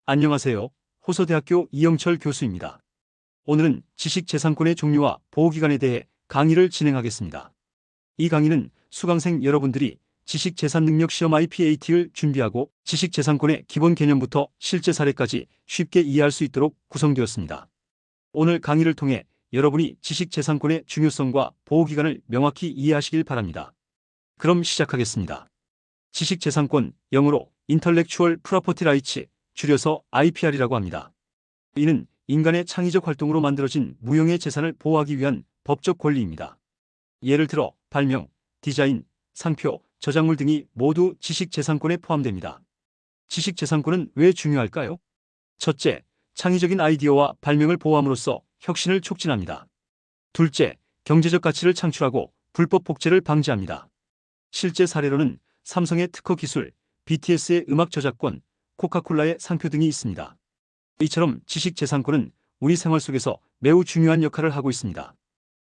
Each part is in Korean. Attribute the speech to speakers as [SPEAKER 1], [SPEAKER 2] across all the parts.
[SPEAKER 1] 안녕하세요. 호서대학교 이영철 교수입니다. 오늘은 지식재산권의 종류와 보호기간에 대해 강의를 진행하겠습니다. 이 강의는 수강생 여러분들이 지식재산능력시험 IPAT를 준비하고 지식재산권의 기본 개념부터 실제 사례까지 쉽게 이해할 수 있도록 구성되었습니다. 오늘 강의를 통해 여러분이 지식재산권의 중요성과 보호기간을 명확히 이해하시길 바랍니다. 그럼 시작하겠습니다. 지식재산권, 영어로 Intellectual Property Rights, 줄여서 IPR이라고 합니다. 이는 인간의 창의적 활동으로 만들어진 무형의 재산을 보호하기 위한 법적 권리입니다. 예를 들어 발명, 디자인, 상표, 저작물 등이 모두 지식재산권에 포함됩니다. 지식재산권은 왜 중요할까요? 첫째, 창의적인 아이디어와 발명을 보호함으로써 혁신을 촉진합니다. 둘째, 경제적 가치를 창출하고 불법 복제를 방지합니다. 실제 사례로는 삼성의 특허 기술, BTS의 음악 저작권, 코카콜라의 상표 등이 있습니다. 이처럼 지식재산권은 우리 생활 속에서 매우 중요한 역할을 하고 있습니다.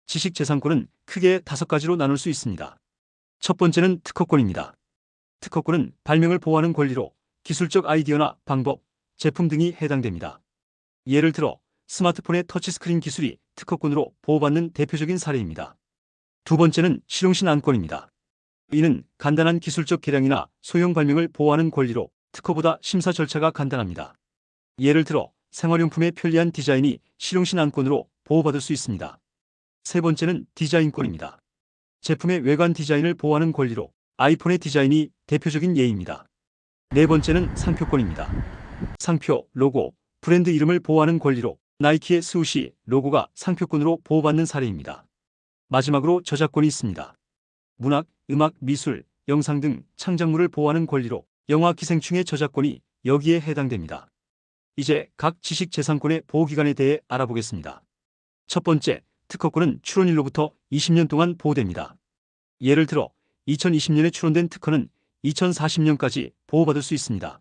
[SPEAKER 1] 지식재산권은 크게 5가지로 나눌 수 있습니다. 첫 번째는 특허권입니다. 특허권은 발명을 보호하는 권리로 기술적 아이디어나 방법, 제품 등이 해당됩니다. 예를 들어 스마트폰의 터치스크린 기술이 특허권으로 보호받는 대표적인 사례입니다. 두 번째는 실용신 안권입니다. 이는 간단한 기술적 개량이나 소형 발명을 보호하는 권리로 특허보다 심사 절차가 간단합니다. 예를 들어 생활용품의 편리한 디자인이 실용신 안건으로 보호받을 수 있습니다. 세 번째는 디자인권입니다. 제품의 외관 디자인을 보호하는 권리로 아이폰의 디자인이 대표적인 예입니다. 네 번째는 상표권입니다. 상표, 로고, 브랜드 이름을 보호하는 권리로 나이키의 스우시 로고가 상표권으로 보호받는 사례입니다. 마지막으로 저작권이 있습니다. 문학, 음악, 미술, 영상 등 창작물을 보호하는 권리로 영화 기생충의 저작권이 여기에 해당됩니다. 이제 각 지식재산권의 보호기간에 대해 알아보겠습니다. 첫 번째, 특허권은 출원일로부터 20년 동안 보호됩니다. 예를 들어 2020년에 출원된 특허는 2040년까지 보호받을 수 있습니다.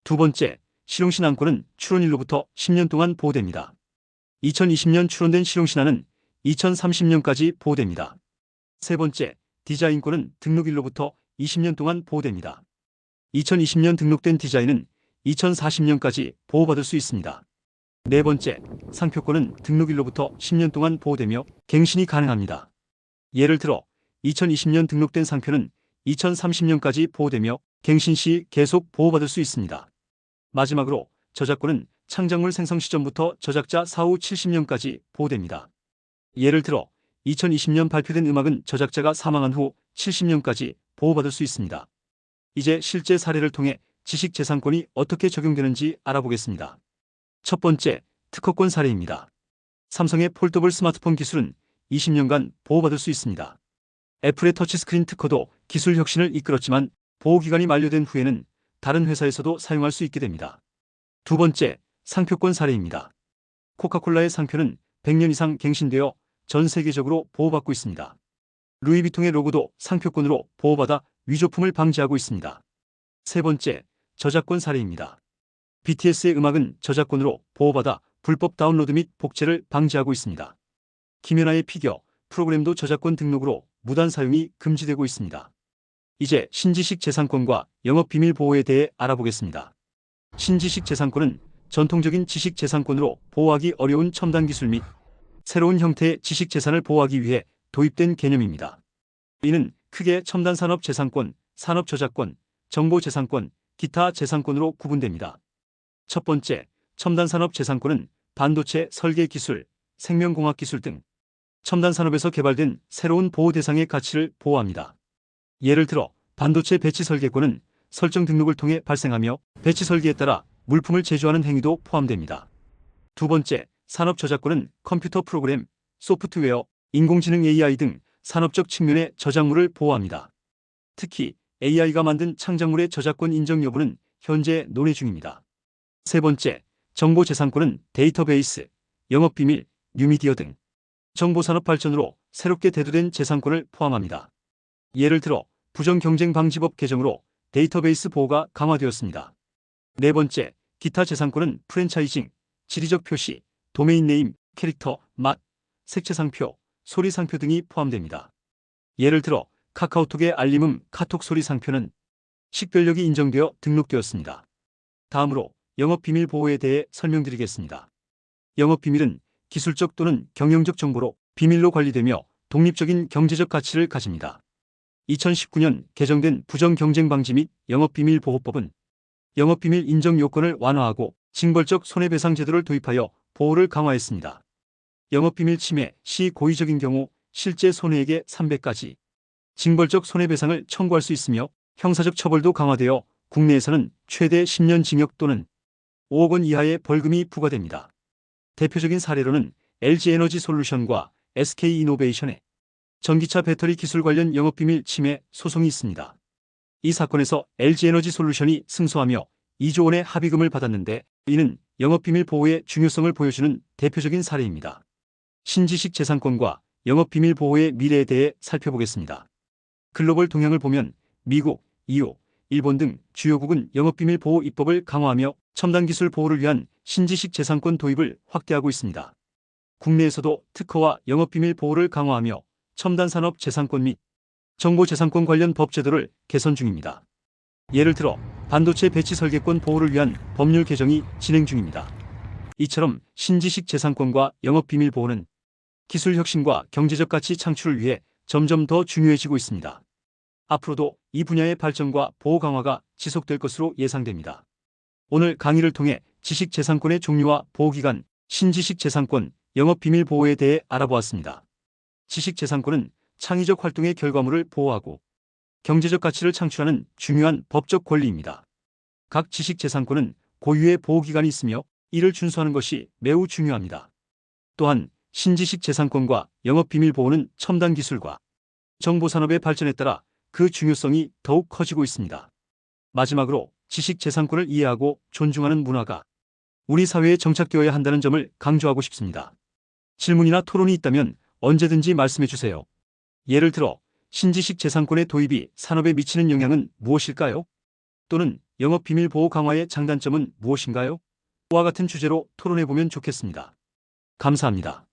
[SPEAKER 1] 두 번째, 실용신안권은 출원일로부터 10년 동안 보호됩니다. 2020년 출원된 실용신안은 2030년까지 보호됩니다. 세 번째, 디자인권은 등록일로부터 20년 동안 보호됩니다. 2020년 등록된 디자인은 2040년까지 보호받을 수 있습니다. 네 번째, 상표권은 등록일로부터 10년 동안 보호되며 갱신이 가능합니다. 예를 들어 2020년 등록된 상표는 2030년까지 보호되며 갱신 시 계속 보호받을 수 있습니다. 마지막으로 저작권은 창작물 생성 시점부터 저작자 사후 70년까지 보호됩니다. 예를 들어 2020년 발표된 음악은 저작자가 사망한 후 70년까지 보호받을 수 있습니다. 이제 실제 사례를 통해 지식재산권이 어떻게 적용되는지 알아보겠습니다. 첫 번째, 특허권 사례입니다. 삼성의 폴더블 스마트폰 기술은 20년간 보호받을 수 있습니다. 애플의 터치스크린 특허도 기술 혁신을 이끌었지만 보호기간이 만료된 후에는 다른 회사에서도 사용할 수 있게 됩니다. 두 번째, 상표권 사례입니다. 코카콜라의 상표는 100년 이상 갱신되어 전 세계적으로 보호받고 있습니다. 루이비통의 로고도 상표권으로 보호받아 위조품을 방지하고 있습니다. 세 번째, 저작권 사례입니다. BTS의 음악은 저작권으로 보호받아 불법 다운로드 및 복제를 방지하고 있습니다. 김연아의 피겨, 프로그램도 저작권 등록으로 무단 사용이 금지되고 있습니다. 이제 신지식 재산권과 영업 비밀 보호에 대해 알아보겠습니다. 신지식 재산권은 전통적인 지식 재산권으로 보호하기 어려운 첨단 기술 및 새로운 형태의 지식 재산을 보호하기 위해 도입된 개념입니다. 이는 크게 첨단 산업 재산권, 산업 저작권, 정보 재산권, 기타 재산권으로 구분됩니다. 첫 번째, 첨단 산업 재산권은 반도체 설계 기술, 생명공학 기술 등 첨단 산업에서 개발된 새로운 보호 대상의 가치를 보호합니다. 예를 들어 반도체 배치 설계권은 설정 등록을 통해 발생하며 배치 설계에 따라 물품을 제조하는 행위도 포함됩니다. 두 번째, 산업 저작권은 컴퓨터 프로그램, 소프트웨어, 인공지능 AI 등 산업적 측면의 저작물을 보호합니다. 특히 AI가 만든 창작물의 저작권 인정 여부는 현재 논의 중입니다. 세 번째, 정보재산권은 데이터베이스, 영업비밀, 뉴미디어 등 정보산업 발전으로 새롭게 대두된 재산권을 포함합니다. 예를 들어 부정경쟁방지법 개정으로 데이터베이스 보호가 강화되었습니다. 네 번째, 기타 재산권은 프랜차이징, 지리적 표시, 도메인 네임, 캐릭터, 맛, 색채상표, 소리상표 등이 포함됩니다. 예를 들어 카카오톡의 알림음 카톡 소리 상표는 식별력이 인정되어 등록되었습니다. 다음으로 영업비밀 보호에 대해 설명드리겠습니다. 영업비밀은 기술적 또는 경영적 정보로 비밀로 관리되며 독립적인 경제적 가치를 가집니다. 2019년 개정된 부정경쟁방지 및 영업비밀보호법은 영업비밀 인정 요건을 완화하고 징벌적 손해배상 제도를 도입하여 보호를 강화했습니다. 영업비밀 침해 시 고의적인 경우 실제 손해액의 3배까지 징벌적 손해배상을 청구할 수 있으며 형사적 처벌도 강화되어 국내에서는 최대 10년 징역 또는 5억 원 이하의 벌금이 부과됩니다. 대표적인 사례로는 LG에너지솔루션과 SK이노베이션의 전기차 배터리 기술 관련 영업비밀 침해 소송이 있습니다. 이 사건에서 LG에너지솔루션이 승소하며 2조 원의 합의금을 받았는데 이는 영업비밀 보호의 중요성을 보여주는 대표적인 사례입니다. 신지식 재산권과 영업비밀 보호의 미래에 대해 살펴보겠습니다. 글로벌 동향을 보면 미국, EU, 일본 등 주요국은 영업비밀 보호 입법을 강화하며 첨단 기술 보호를 위한 신지식 재산권 도입을 확대하고 있습니다. 국내에서도 특허와 영업비밀 보호를 강화하며 첨단 산업 재산권 및 정보재산권 관련 법 제도를 개선 중입니다. 예를 들어 반도체 배치 설계권 보호를 위한 법률 개정이 진행 중입니다. 이처럼 신지식 재산권과 영업비밀 보호는 기술 혁신과 경제적 가치 창출을 위해 점점 더 중요해지고 있습니다. 앞으로도 이 분야의 발전과 보호 강화가 지속될 것으로 예상됩니다. 오늘 강의를 통해 지식재산권의 종류와 보호기간, 신지식 재산권, 영업비밀 보호에 대해 알아보았습니다. 지식재산권은 창의적 활동의 결과물을 보호하고 경제적 가치를 창출하는 중요한 법적 권리입니다. 각 지식재산권은 고유의 보호기간이 있으며 이를 준수하는 것이 매우 중요합니다. 또한 신지식 재산권과 영업비밀 보호는 첨단 기술과 정보산업의 발전에 따라 그 중요성이 더욱 커지고 있습니다. 마지막으로 지식재산권을 이해하고 존중하는 문화가 우리 사회에 정착되어야 한다는 점을 강조하고 싶습니다. 질문이나 토론이 있다면 언제든지 말씀해 주세요. 예를 들어 신지식 재산권의 도입이 산업에 미치는 영향은 무엇일까요? 또는 영업비밀 보호 강화의 장단점은 무엇인가요? 와 같은 주제로 토론해 보면 좋겠습니다. 감사합니다.